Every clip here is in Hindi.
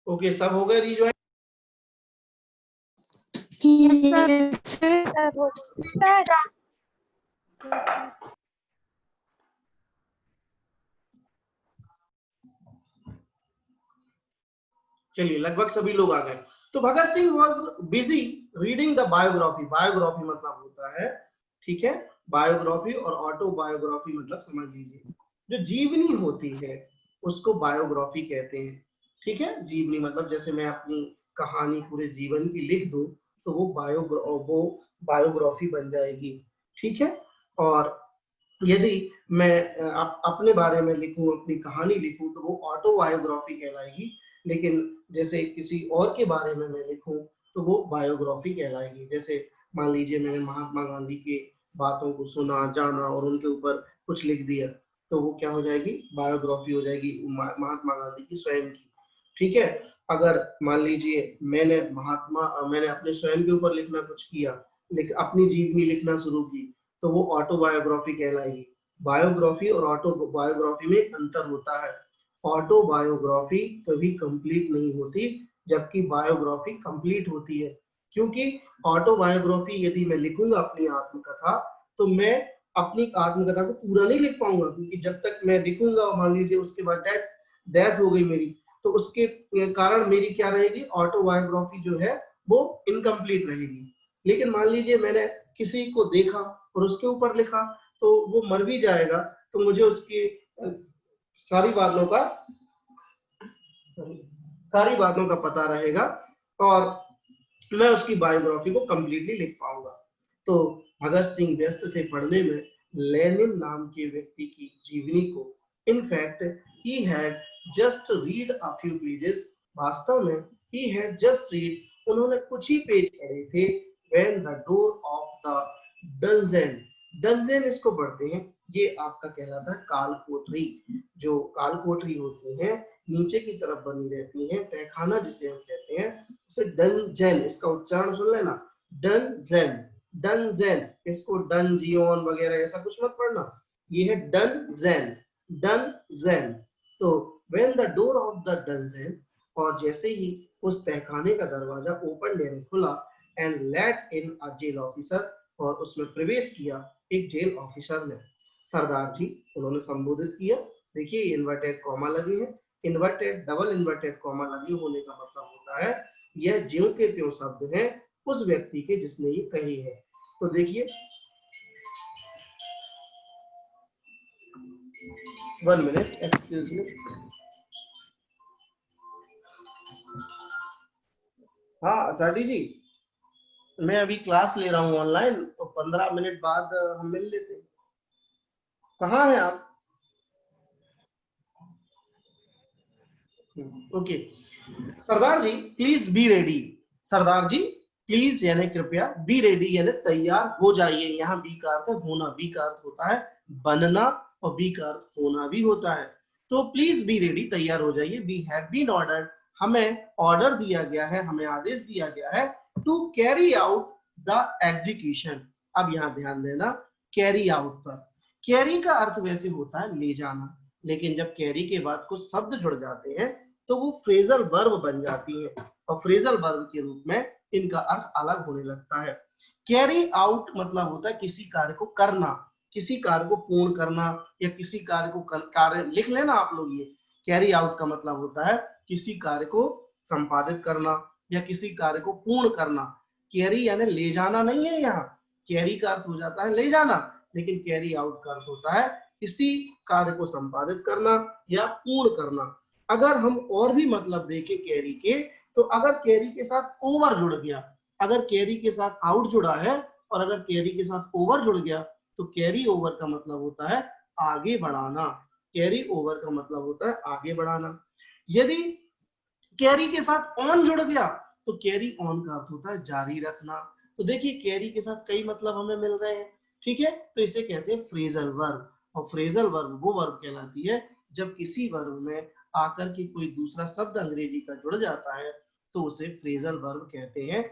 ओके, सब हो गए रिज्वाइन? चलिए, लगभग सभी लोग आ गए। तो Bhagat Singh was busy reading the biography. Biography मतलब होता है, ठीक है, बायोग्राफी और ऑटोबायोग्राफी मतलब समझ लीजिए, जो जीवनी होती है उसको बायोग्राफी कहते हैं, ठीक है। जीवनी मतलब जैसे मैं अपनी कहानी पूरे जीवन की लिख दूं तो वो बायोग्राफी बन जाएगी, ठीक है। और यदि मैं अपने बारे में लिखूं, अपनी कहानी लिखूं तो वो ऑटोबायोग्राफी कहलाएगी। लेकिन जैसे किसी और के बारे में मैं लिखूं तो वो बायोग्राफी कहलाएगी। जैसे मान लीजिए मैंने महात्मा गांधी के बातों को सुना, जाना और उनके ऊपर कुछ लिख दिया तो वो क्या हो जाएगी, बायोग्राफी हो जाएगी महात्मा गांधी की स्वयं की, ठीक है। अगर मान लीजिए मैंने अपने स्वयं के ऊपर लिखना कुछ किया, अपनी जीवनी लिखना शुरू की तो वो ऑटोबायोग्राफी कहलाएगी। बायोग्राफी और ऑटोबायोग्राफी में अंतर होता है। ऑटोबायोग्राफी कभी कंप्लीट नहीं होती जबकि बायोग्राफी कंप्लीट होती है। क्योंकि ऑटोबायोग्राफी यदि मैं लिखूंगा अपनी आत्मकथा तो मैं अपनी आत्मकथा को पूरा नहीं लिख पाऊंगा, क्योंकि जब तक मैं लिखूंगा मान लीजिए उसके बाद डेथ हो गई मेरी तो उसके कारण मेरी क्या रहेगी, ऑटोबायोग्राफी जो है वो इनकम्प्लीट रहेगी। लेकिन मान लीजिए मैंने किसी को देखा और उसके ऊपर लिखा तो वो मर भी जाएगा तो मुझे उसकी सारी बातों का पता रहेगा और मैं उसकी बायोग्राफी को कंप्लीटली लिख पाऊंगा। तो भगत सिंह व्यस्त थे पढ़ने में लेनिन नाम के व्यक्ति की जीवनी को। In fact he had just read a few pages. वास्तव में ही हैड जस्ट रीड, उन्होंने कुछ ही पेज पढ़े थे, when the door of the dungeon. Dungeon इसको पढ़ते हैं, ये आपका कहलाता है काल कोठरी। जो काल कोठरी होती है नीचे की तरफ बनी रहती है, तहखाना जिसे हम कहते हैं उसे डंजन, इसका उच्चारण सुन लेना, डंजन। डंजन, इसको डंजियन वगैरह ऐसा कुछ मत पढ़ना, ये है डंजन, डंजन। तो when the door of the dungeon, और जैसे ही उस तहखाने का दरवाजा ओपन यानी खुला, and let in a jail officer, और उसमें प्रवेश किया एक जेल ऑफिसर ने। सरदार जी उन्होंने संबोधित किया। देखिए इन्वर्टेड कॉमा लगे हैं, इन्वर्टेड डबल इन्वर्टेड कॉमा लगे होने का मतलब होता है यह ज्यों के त्यों शब्द है उस व्यक्ति के जिसने ये कही है। तो देखिए 1 मिनट एक्सक्यूज मी। हाँ आसाडी जी, मैं अभी क्लास ले रहा हूँ ऑनलाइन, तो 15 मिनट बाद हम मिल लेते हैं। कहाँ हैं आप? Okay. Sardar ji please be ready. Sardar ji please यानी कृपया, बी रेडी यानी तैयार हो जाइए। यहाँ बी का अर्थ है होना, बी का अर्थ होता है बनना और बी का अर्थ होना भी होता है। तो प्लीज बी रेडी, तैयार हो जाइए। वी हैव बीन ऑर्डर्ड, हमें ऑर्डर दिया गया है, हमें आदेश दिया गया है to carry out the execution. अब यहाँ ध्यान देना कैरी आउट पर। कैरी का अर्थ वैसे होता है ले जाना, लेकिन जब कैरी के बाद कुछ शब्द जुड़ जाते हैं तो वो फ्रेजल वर्ब बन जाती है और फ्रेजल वर्ब के रूप में इनका अर्थ अलग होने लगता है। कैरी आउट मतलब होता है किसी कार्य को करना, किसी कार्य को पूर्ण करना, या किसी कार्य को कार्य लिख लेना आप लोग। ये कैरी आउट का मतलब होता है किसी कार्य को संपादित करना या किसी कार्य को पूर्ण करना। कैरी यानी ले जाना नहीं है, यहाँ कैरी का अर्थ हो जाता है ले जाना, लेकिन कैरी आउट का अर्थ होता है किसी कार्य को संपादित करना या पूर्ण करना। अगर हम और भी मतलब देखें कैरी के, तो अगर कैरी के साथ ओवर जुड़ गया, अगर कैरी के साथ आउट जुड़ा है और अगर कैरी के साथ ओवर जुड़ गया तो कैरी ओवर का मतलब होता है आगे बढ़ाना। कैरी ओवर का मतलब होता है आगे बढ़ाना। यदि कैरी के साथ ऑन जुड़ गया तो कैरी ऑन का अर्थ होता है जारी रखना। तो देखिए कैरी के साथ कई मतलब हमें मिल रहे हैं, ठीक है। तो इसे कहते हैं फ्रेजल वर्ब, और फ्रेजल वर्ब वो वर्ब कहलाती है जब किसी वर्ब में आकर के कोई दूसरा शब्द अंग्रेजी का जुड़ जाता है तो उसे फ्रेजल वर्ब कहते हैं।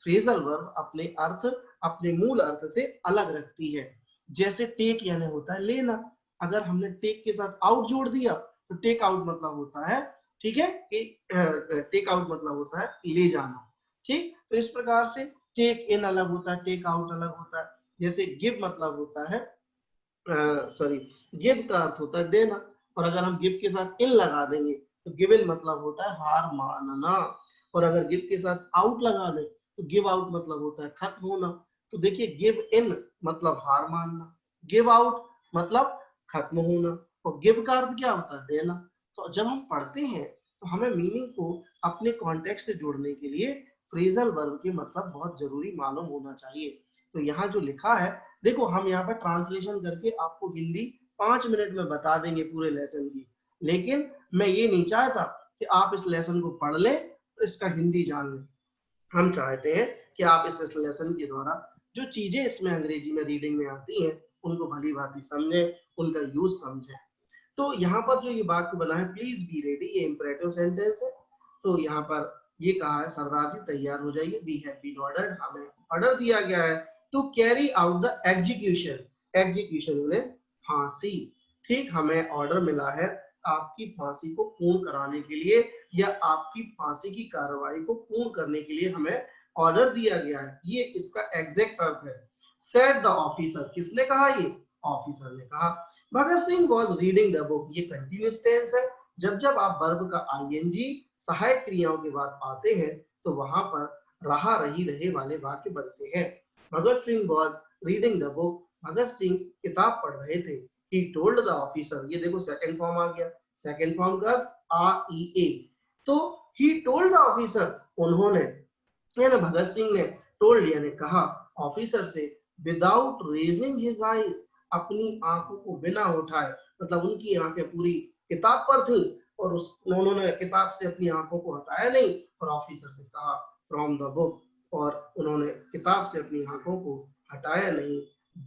फ्रेजल वर्ब अपने अर्थ अपने मूल अर्थ से अलग रखती है। जैसे टेक यानी होता है लेना, अगर हमने टेक के साथ आउट जोड़ दिया तो टेक आउट मतलब होता है, ठीक है, कि टेक आउट मतलब होता है ले जाना। ठीक, तो इस प्रकार से टेक इन अलग होता है, टेक आउट अलग होता है। जैसे गिव मतलब होता है सॉरी, गिव का अर्थ होता है देना, और अगर हम गिव के साथ इन लगा देंगे तो गिवन मतलब होता है हार मानना, और अगर गिव के साथ आउट लगा दें तो गिव आउट मतलब होता है खत्म होना। तो देखिए गिव इन मतलब हार मानना, गिव आउट मतलब खत्म होना, और गिव का अर्थ क्या होता है देना। तो जब हम पढ़ते हैं तो हमें मीनिंग को अपने कॉन्टेक्स्ट से जोड़ने के लिए फ्रेजल वर्ब के मतलब बहुत जरूरी मालूम होना चाहिए। तो यहाँ जो लिखा है, देखो हम यहाँ पर ट्रांसलेशन करके आपको हिंदी 5 मिनट में बता देंगे पूरे लेसन की, लेकिन मैं ये नहीं चाहता कि आप इस लेसन को पढ़ लें तो इसका हिंदी जान लें। हम चाहते हैं कि आप इस लेसन के द्वारा जो चीजें इसमें अंग्रेजी में रीडिंग में आती हैं उनको भली भांति समझें, उनका यूज समझें। तो यहाँ पर जो ये वाक्य बना है प्लीज बी रेडी, ये इंपरेटिव सेंटेंस है। तो यहाँ पर ये कहा है सरदार जी तैयार हो जाइए, वी हैव बीन ऑर्डर्ड, हमें ऑर्डर दिया गया है to carry out the execution, execution यानी फांसी। ठीक, हमें ऑर्डर मिला है आपकी फांसी को पूर्ण कराने के लिए, या आपकी फांसी की कार्रवाई को पूर्ण करने के लिए हमें ऑर्डर दिया गया है, ये इसका एग्जैक्ट अर्थ है। सेड द ऑफिसर, किसने कहा, ये ऑफिसर ने कहा। Bhagat Singh was reading the book, ये कंटिन्यूअस टेंस है। जब जब आप वर्ब का आईएनजी सहायक क्रियाओं के बाद पाते हैं तो वहां पर रहा रही रहे वाले वाक्य बनते हैं। Bhagat Singh was reading the book, Bhagat Singh किताब पढ़ रहे थे। ही टोल्ड द ऑफिसर, ये देखो सेकंड फॉर्म आ गया, सेकंड फॉर्म का REA। तो ही टोल्ड द ऑफिसर, उन्होंने यानी भगत सिंह ने, टोल्ड यानी कहा, ऑफिसर से, विदाउट रेजिंग हिज आईज, अपनी आंखों को बिना उठाए, मतलब उनकी आंखें पूरी किताब पर थी और उन्होंने किताब से अपनी आंखों को हटाया नहीं, और ऑफिसर से कहा फ्रॉम द बुक, और उन्होंने किताब से अपनी आंखों को हटाया नहीं।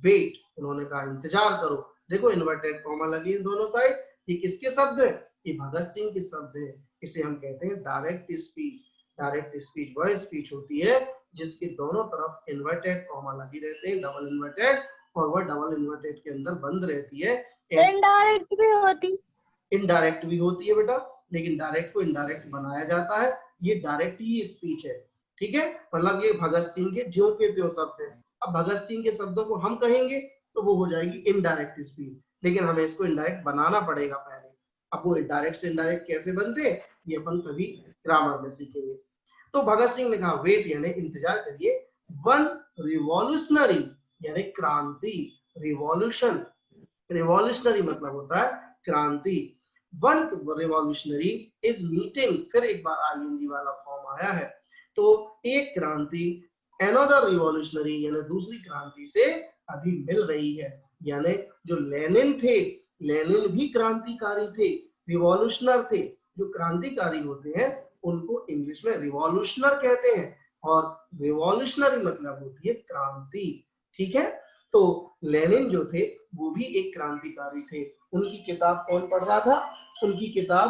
वेट, उन्होंने कहा इंतजार करो। देखो इन्वर्टेड कॉमा लगी दोनों साइड, ये किसके शब्द है, ये भगत सिंह के शब्द है। इसे हम कहते हैं डायरेक्ट स्पीच। डायरेक्ट स्पीच वह स्पीच होती है जिसके दोनों तरफ इन्वर्टेड कॉमा लगी रहते हैं, डबल इन्वर्टेड, और वह डबल इन्वर्टेड के अंदर बंद रहती है। इनडायरेक्ट भी होती, इनडायरेक्ट भी होती है बेटा, लेकिन डायरेक्ट को इनडायरेक्ट बनाया जाता है, ये डायरेक्ट ही स्पीच है। ठीक है, मतलब ये भगत सिंह के ज्यों के त्यों शब्द है। अब भगत सिंह के शब्दों को हम कहेंगे तो वो हो जाएगी इनडायरेक्ट स्पीच, लेकिन हमें इसको इनडायरेक्ट बनाना पड़ेगा पहले। अब वो डायरेक्ट से इनडायरेक्ट कैसे बनते हैं ये अपन कभी ग्रामर में सीखेंगे। तो भगत सिंह ने कहा वेट यानी इंतजार करिए, वन रिवॉल्यूशनरी यानी क्रांति, रिवॉल्यूशन, रिवॉल्यूशनरी मतलब होता है क्रांति। वन रिवॉल्यूशनरी इज मीटिंग, फिर एक बार आईएनजी वाला फॉर्म आया है, तो एक क्रांति अनदर रिवॉल्यूशनरी यानी दूसरी क्रांति से अभी मिल रही है। यानी जो लेनिन थे, लेनिन भी क्रांतिकारी थे, रिवॉल्यूशनर थे। जो क्रांतिकारी होते हैं उनको इंग्लिश में रिवॉल्यूशनर कहते हैं, और रिवॉल्यूशनरी मतलब होती है क्रांति। ठीक है, तो लेनिन जो थे वो भी एक क्रांतिकारी थे। उनकी किताब कौन पढ़ रहा था, उनकी किताब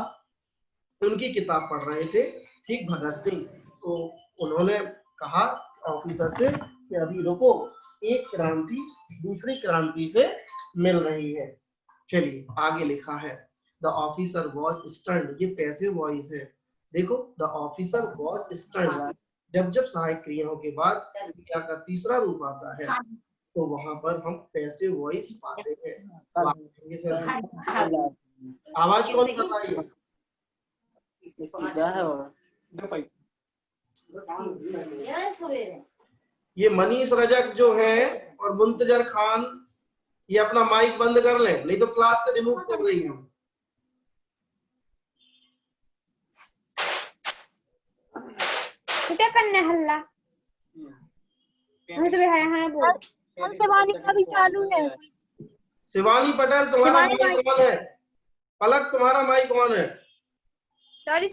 पढ़ रहे थे, ठीक, भगत सिंह। तो उन्होंने कहा ऑफिसर से कि अभी रुको, एक क्रांति दूसरी क्रांति से मिल रही है। चलिए आगे लिखा है द ऑफिसर वॉज स्टन्ड, ये पैसिव वॉइस है। देखो द ऑफिसर वॉज स्टन्ड, जब जब सहायक क्रियाओं के बाद क्रिया का तीसरा रूप आता है तो वहां पर हम पैसिव वॉइस पाते हैं। आवाज कौन कर रहा है, ये मनीष रजक जो है और मुंतजर खान, ये अपना माइक बंद कर लें नहीं तो क्लास से रिमूव कर रही हूँ। क्या करने हल्ला, हमें तो बिहार बोल, शिवानी का भी चालू है। शिवानी पटेल तुम्हारा माइक ऑन है, पलक तुम्हारा माइक ऑन है। सॉरी,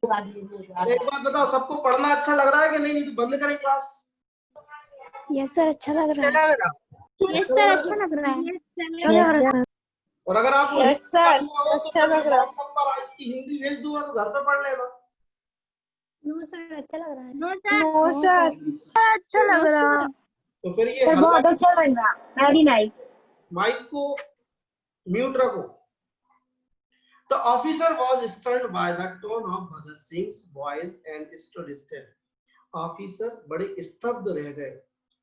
एक बात बताओ, सबको पढ़ना अच्छा लग रहा है कि नहीं, नहीं तो बंद करें क्लास। यस सर अच्छा लग रहा है, यस सर अच्छा लग रहा है। और अगर आप यस सर अच्छा लग रहा है। इसकी इसकी हिंदी भेज दूंगा तो घर पे पढ़ लेना। नो सर अच्छा लग रहा है। नो सर अच्छा लग रहा। तो फिर ये सर हल्ला, बहुत अच्छा लग रहा, वेरी नाइस। माइक को म्यूट रखो। The officer was stunned by the tone of Bhagat Singh's voice and stood still. Officer बड़े स्तब्ध रह गए,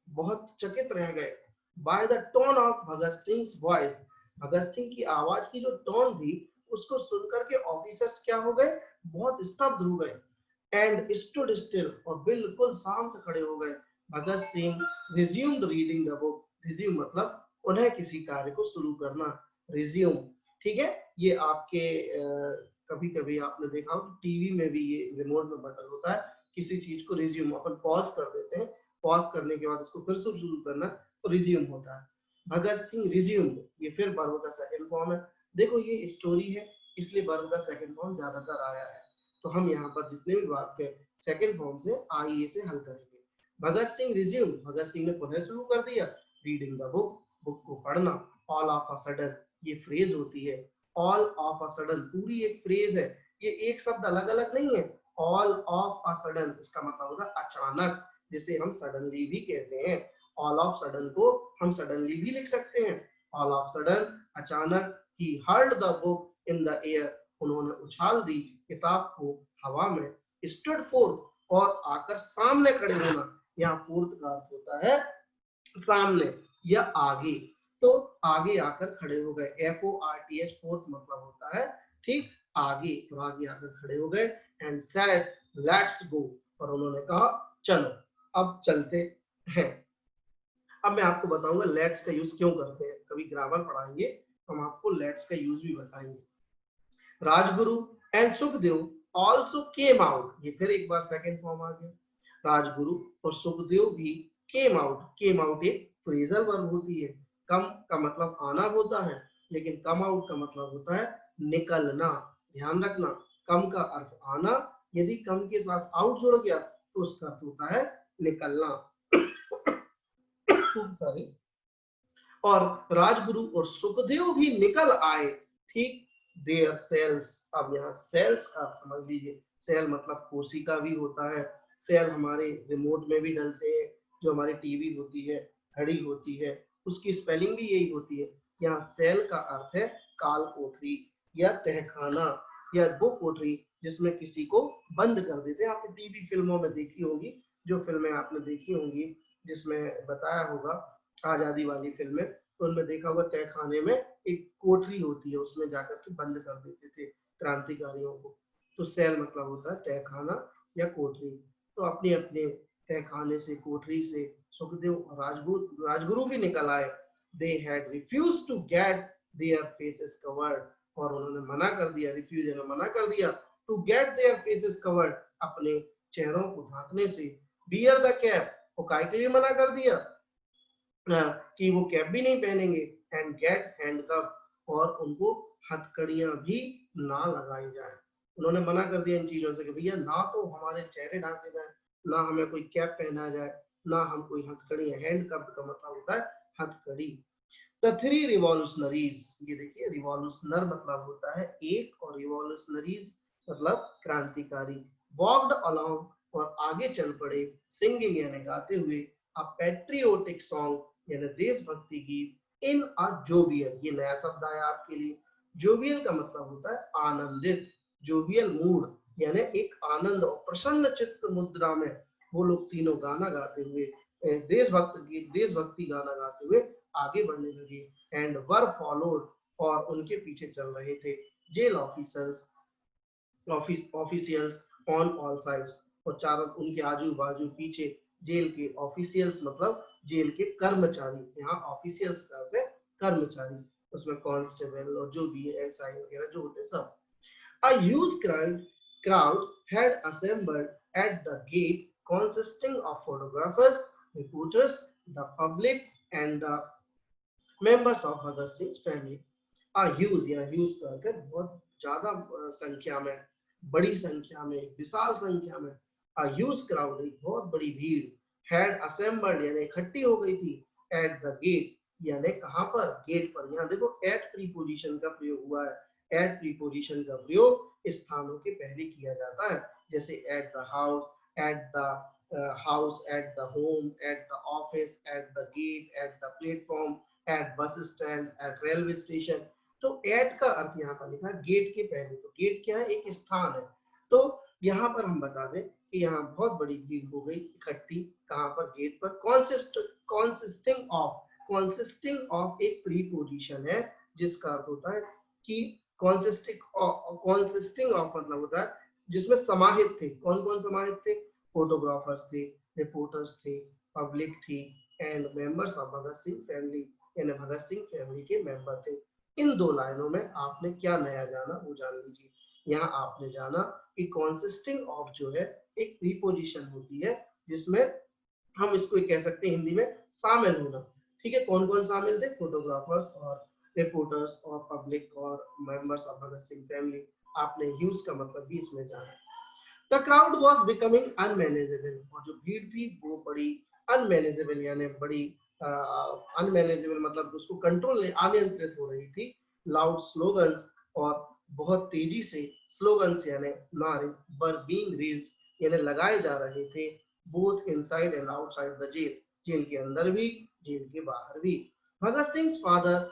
बहुत चकित रह गए। By the tone of Bhagat Singh voice, Bhagat Singh की आवाज की जो टोन थी उसको सुनकर के ऑफिसर्स क्या हो गए, बहुत स्तब्ध हो गए। एंड स्टूड स्टिल, और बिल्कुल शांत खड़े हो गए। Bhagat Singh resumed reading the book, resume मतलब उन्हें किसी कार्य को शुरू करना, रिज्यूम, ठीक है। ये आपके कभी कभी आपने देखा हो टीवी में भी ये रिमोट में बटन होता है, किसी चीज को रिज्यूम अपन पॉज कर देते हैं, पॉज करने के बाद उसको फिर से शुरू करना तो रिज्यूम होता है। भगत सिंह रिज्यूम, ये फिर वर्ब का सेकंड फॉर्म है। देखो ये स्टोरी है इसलिए वर्ब का सेकंड फॉर्म ज्यादातर आया है, तो हम यहाँ पर जितने भी वर्ब के सेकंड फॉर्म से आईए से हल करेंगे। भगत सिंह रिज्यूम, भगत सिंह ने पुनः शुरू कर दिया। रीडिंग द बुक, बुक को पढ़ना। ऑल ऑफ अ सडन, ये फ्रेज होती है। ऑल ऑफ अ सडन पूरी एक फ्रेज है, ये एक शब्द अलग अलग नहीं है। ऑल ऑफ अ सडन इसका मतलब होता है अचानक, जिसे हम सडनली भी कहते हैं। ऑल ऑफ सडन को हम सडनली भी लिख सकते हैं। ऑल ऑफ सडन अचानक, he heard the book in the air, उन्होंने उछाल दी किताब को हवा में। स्टूड फोर्थ, और आकर सामने खड़े होना, यहाँ फोर्थ का अर्थ होता है सामने या आगे, तो आगे आकर खड़े हो गए। FORTH फोर्थ मतलब होता है ठीक आगे, तो आगे आकर खड़े हो गए। एंड सेड लेट्स गो, और उन्होंने कहा चलो अब चलते हैं। अब मैं आपको बताऊंगा लेट्स का यूज क्यों करते हैं, कभी ग्रामर पढ़ाएंगे तो हम आपको लेट्स का यूज भी बताएंगे। Rajguru and Sukhdev also came out, ये फिर एक बार सेकंड फॉर्म आ गया। राजगुरु और सुखदेव भी केम आउट एक फ्रेजल वर्ब होती है। कम का मतलब आना होता है, लेकिन कम आउट का मतलब होता है निकलना। ध्यान रखना, कम का अर्थ आना, यदि कम के साथ आउट जुड़ गया तो उसका अर्थ होता है निकलना। सॉरी। और राजगुरु और सुखदेव भी निकल आए, ठीक देयर सेल्स। अब यहाँ सेल्स का समझ लीजिए, सेल मतलब कोशिका भी होता है। सेल हमारे रिमोट में भी डलते हैं, जो हमारी टीवी होती है, घड़ी होती है, उसकी स्पेलिंग भी यही होती है। यहाँ सेल का अर्थ है काल कोठरी या तहखाना या वो कोठरी जिसमें किसी को बंद कर देते हैं। आपने टीवी फिल्मों में देखी होगी, जो फिल्में आपने देखी होंगी जिसमें बताया होगा आजादी वाली फिल्में, तो उनमें देखा होगा तहखाने में एक कोठरी होती है, उसमें जाकर के बंद कर देते थे क्रांतिकारियों को। तो सेल मतलब होता है तहखाना या कोठरी। तो अपने अपने तहखाने से, कोठरी से सुखदेव और राजगुरु भी निकल आए। They had refuse to get their faces covered, और उन्होंने मना कर दिया, रिफ्यूज यानी मना कर दिया, to get their faces covered, अपने चेहरों को ढांकने से। बियर द कैप, वो काय के लिए मना कर दिया कि वो कैप भी नहीं पहनेंगे। एंड गेट हैंडकफ, और उनको हथकड़ियां भी ना लगाई जाए। उन्होंने मना कर दिया इन चीजों से कि भैया ना तो हमारे चेहरे ढांके जाए, ना हमें कोई कैप पहना जाए, ना हम कोई हथकड़ियां। हैंडकफ का मतलब होता है हथकड़ी। द थ्री रिवॉल्यूशनरीज, ये देखिए रिवॉल्यूशनर मतलब होता है एक, और रिवॉल्यूशनरीज मतलब क्रांतिकारी। वॉक्ड अलोंग, और आगे चल पड़े। सिंगिंग यानी गाते हुए। अ पैट्रियोटिक सॉन्ग यानी देशभक्ति गीत। इन अ जोवियल, ये नया शब्द आया आपके लिए। जोवियल का मतलब होता है आनंदित, जोवियल मूड यानी एक आनंद और प्रसन्न चित्त मुद्रा में वो लोग तीनों गाना गाते हुए, देशभक्ति गाना गाते हुए आगे बढ़ने लगे। एंड वर फॉलोड, और उनके पीछे चल रहे थे jail officials on all sides, और चारों उनके आजू बाजू पीछे जेल के ऑफिशियल्स मतलब जेल के कर्मचारी। यहाँ ऑफिशियल्स का अर्थ है कर्मचारी, उसमें कांस्टेबल और जो भी एसआई वगैरह जो होते सब। A huge crowd had assembled at the gate, consisting of photographers, reporters, the public, and the members of Bhagat Singh's family. A huge या huge करके बहुत ज्यादा संख्या में, बड़ी संख्या में, विशाल संख्या में। A huge crowd, एक बहुत बड़ी भीड़। had assembled यानी इकट्ठी हो गई थी। at the gate यानी कहाँ पर, गेट पर। यहाँ देखो at प्रीपोजिशन का प्रयोग हुआ है। एट प्रीपोजिशन का प्रयोग स्थानों के पहले किया जाता है, जैसे at the house, at the house, at the home, at the office, at the gate, at the platform, at bus stand, at railway station. तो एट का अर्थ यहाँ पर लिखा है गेट के पहले। तो गेट क्या है? एक स्थान है। तो यहाँ पर हम बता दें कि यहाँ बहुत बड़ी भीड़ हो गई इकट्ठी, कहाँ पर? गेट पर। कॉन्सिस्टिंग ऑफ एक प्रीपोजिशन है जिसका अर्थ होता है कि कॉन्सिस्टिंग ऑफ मतलब होता है जिसमें समाहित थे। कौन कौन समाहित थे? फोटोग्राफर्स थे, रिपोर्टर्स थे, पब्लिक थी, and members of Bhagat Singh family, यानी भगत सिंह फैमिली के मेंबर थे। इन दो लाइनों में आपने क्या नया जाना वो जान लीजिए। यहाँ आपने जाना कि कॉन्सिस्टिंग ऑफ जो है एक प्रीपोजिशन होती है जिसमें हम इसको कह सकते हैं हिंदी में शामिल होना। ठीक है, कौन कौन शामिल थे? फोटोग्राफर्स और रिपोर्टर्स और पब्लिक और members of Bhagat Singh family. आपने यूज का मतलब भी इसमें जाना। The crowd was becoming unmanageable, और जो भीड़ थी वो बड़ी अनमैनेजेबल, यानी बड़ी अनमैनेजेबल मतलब उसको कंट्रोल नहीं, अनियंत्रित हो रही थी। लाउड स्लोगन्स, और बहुत तेजी से स्लोगन्स यानी नारे, वर बीइंग रेज्ड यानी लगाए जा रहे थे, both inside and outside the jail, jail के अंदर भी जेल के बाहर भी। Bhagat Singh father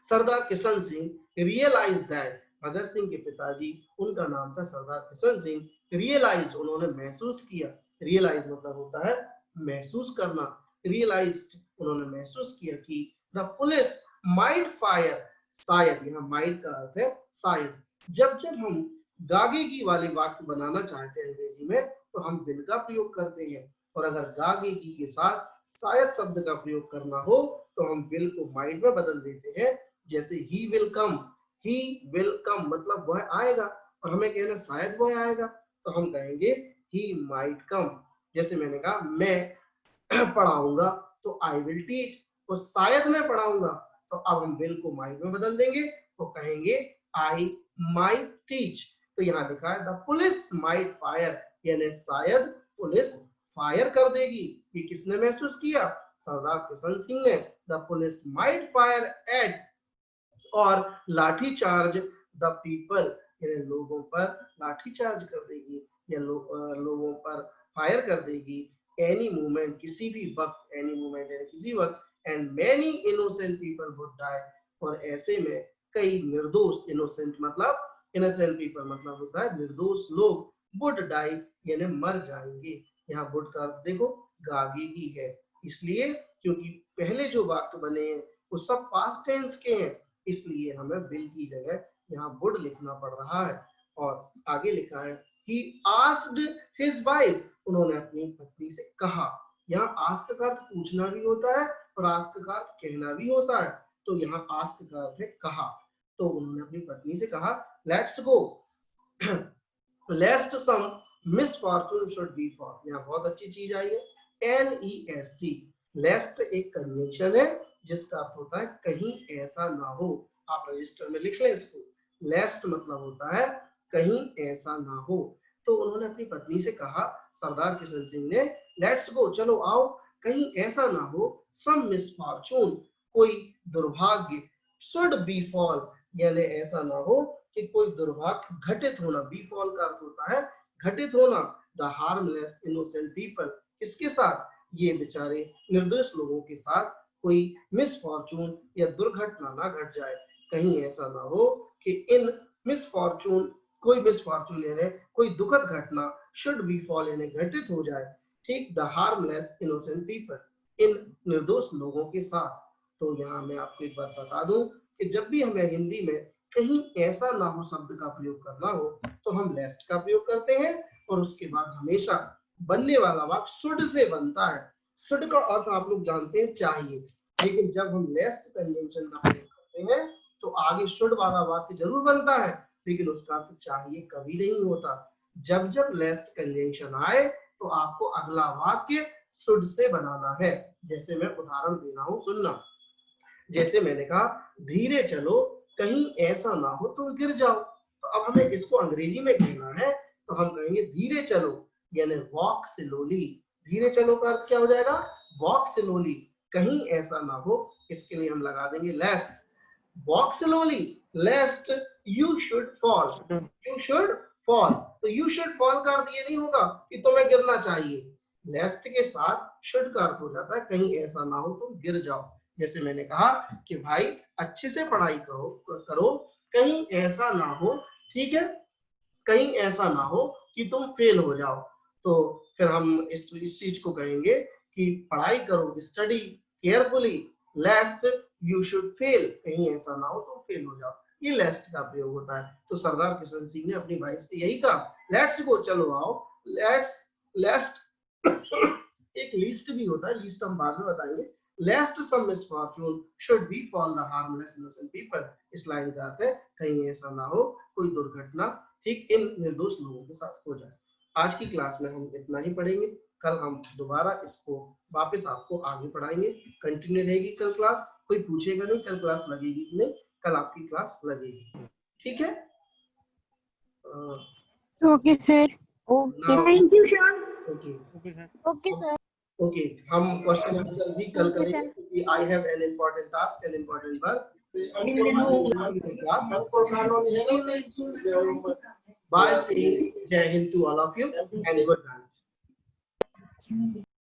Sardar Kishan Singh realise that, Bhagat Singh के पिताजी, उनका नाम था सरदार किशन सिंह, रियलाइज उन्होंने महसूस किया। रियलाइज मतलब होता है महसूस करना। रियलाइज उन्होंने महसूस किया कि द पुलिस माइट फायर, शायद, यहाँ माइट का अर्थ है शायद। जब जब हम गागेगी वाले वाक्य बनाना चाहते हैं अंग्रेजी में तो हम विल का प्रयोग करते हैं, और अगर गागेगी के साथ शायद शब्द का प्रयोग करना हो तो हम विल को माइट में बदल देते हैं। जैसे he will come, he will come मतलब वह आएगा, और हमें कहना शायद वह आएगा तो हम कहेंगे ही माइट कम। जैसे मैंने कहा मैं पढ़ाऊंगा तो आई विल टीच, तो शायद मैं पढ़ाऊंगा, तो अब हम विल को माइट में बदल देंगे तो कहेंगे आई माइट टीच। तो यहाँ लिखा है द पुलिस माइट फायर, यानी शायद पुलिस फायर कर देगी। ये किसने महसूस किया? सरदार किशन सिंह ने। The police might fire eight, और लाठी चार्ज द पीपल, यानी लोगों पर लाठी चार्ज कर देगी या लोगों पर फायर कर देगी। एनी मोमेंट किसी भी वक्त, एनी मोमेंट यानी किसी वक्त, and many innocent people would die, और ऐसे में कई निर्दोष, इनोसेंट मतलब इनोसेंट पीपल मतलब होता है निर्दोष लोग, वुड डाई यानी मर जाएंगे। यहाँ वुड का अर्थ देखो गागेगी है, इसलिए क्योंकि पहले जो वाक्य बने हैं वो सब पास्ट टेंस के हैं, इसलिए हमें विल की जगह यहाँ वुड लिखना पड़ रहा है। और आगे लिखा है he asked his wife, उन्होंने अपनी पत्नी से कहा। यहाँ आस्क का अर्थ पूछना भी होता है और आस्क का अर्थ कहना भी होता है। तो यहाँ आस्क का अर्थ है कहा। तो उन्होंने अपनी पत्नी से कहा let's go lest some misfortune should befall. यहाँ बहुत अच्छी चीज आई है NEST। लेस्ट एक कंजंक्शन है जिसका अर्थ होता है कहीं ऐसा ना हो। आप रजिस्टर में लिख लें इसको। लेस्ट मतलब होता है कहीं ऐसा ना हो। तो उन्होंने अपनी पत्नी से कहा, सरदार किशन सिंह ने, लेट्स गो चलो आओ, कहीं ऐसा ना हो, सम मिसफॉर्चून कोई दुर्भाग्य, शुड बी फॉल यानी ऐसा ना हो कि कोई दुर्भाग्य घटित होना। बी फॉल का अर्थ होता है घटित होना। द हार्मलेस इनोसेंट पीपल, किसके साथ? ये बेचारे निर्दोष लोगों के साथ कोई मिसफॉर्चून या दुर्घटना ना घट जाए। कहीं ऐसा ना हो कि इन मिसफॉर्चून, कोई मिसफॉर्चून यानी कोई दुखद घटना, शुड बी फॉल यानी घटित हो जाए। ठीक, द हार्मलेस इनोसेंट पीपल, इन निर्दोष लोगों के साथ। तो यहाँ मैं आपको एक बात बता दूं कि जब भी हमें हिंदी में कहीं ऐसा ना हो शब्द का प्रयोग करना हो तो हम लेस्ट का प्रयोग करते हैं, और उसके बाद हमेशा बनने वाला वाक्य शुड से बनता है। शुड का अर्थ आप लोग जानते हैं चाहिए, लेकिन जब हम लेस्ट कंजंक्शन का प्रयोग करते हैं तो आगे शुड वाला वाक्य जरूर बनता है, लेकिन उसका अर्थ चाहिए कभी नहीं होता। जब जब लेस्ट कंजंक्शन आए तो आपको अगला वाक्य शुड से बनाना है। जैसे मैं उदाहरण दे रहा हूं, सुनना। जैसे मैंने कहा धीरे चलो, कहीं ऐसा ना हो तो गिर जाओ। तो अब हमें इसको अंग्रेजी में कहना है तो हम कहेंगे धीरे चलो यानी वॉक स्लोली। धीरे चलो का अर्थ क्या हो जाएगा? Walk slowly. कहीं ऐसा ना हो, इसके लिए हम लगा देंगे lest. Walk slowly lest you should fall, you should fall. तो यू शुड फॉल का अर्थ ये नहीं होगा कि तुम्हें गिरना चाहिए, लेस्ट के साथ शुड का अर्थ हो जाता है कहीं ऐसा ना हो तुम गिर जाओ। जैसे मैंने कहा कि भाई अच्छे से पढ़ाई करो, कहीं ऐसा ना हो, ठीक है, कहीं ऐसा ना हो कि तुम फेल हो जाओ। तो फिर हम इस चीज को कहेंगे कि पढ़ाई करो, study carefully, लेस्ट you should fail, कहीं ऐसा ना हो तुम फेल हो जाओ, ये लेस्ट का प्रयोग होता है। तो सरदार किशन सिंह ने अपनी वाइफ से यही कहा, लेट्स गो, चलो आओ, लेट्स लेस्ट एक लिस्ट भी होता है, लिस्ट हम बाद में बताएंगे। Lest some misfortune should befall the harmless innocent people, इस लाइन का अर्थ है कहीं ऐसा ना हो कोई दुर्घटना ठीक इन निर्दोष लोगों के साथ हो जाए। आज की क्लास में हम इतना ही पढ़ेंगे, कल हम दोबारा इसको वापस आपको आगे पढ़ाएंगे, कंटिन्यू रहेगी कल क्लास, कोई पूछेगा नहीं कल क्लास लगेगी कि नहीं, कल आपकी क्लास लगेगी, ठीक है। Okay sir. Okay, thank you sir. Okay okay sir. Okay, हम क्वेश्चन आंसर भी कल Okay, करेंगे sir. क्योंकि I have an important task, an important work. By saying Jai Hind to all of you and good night.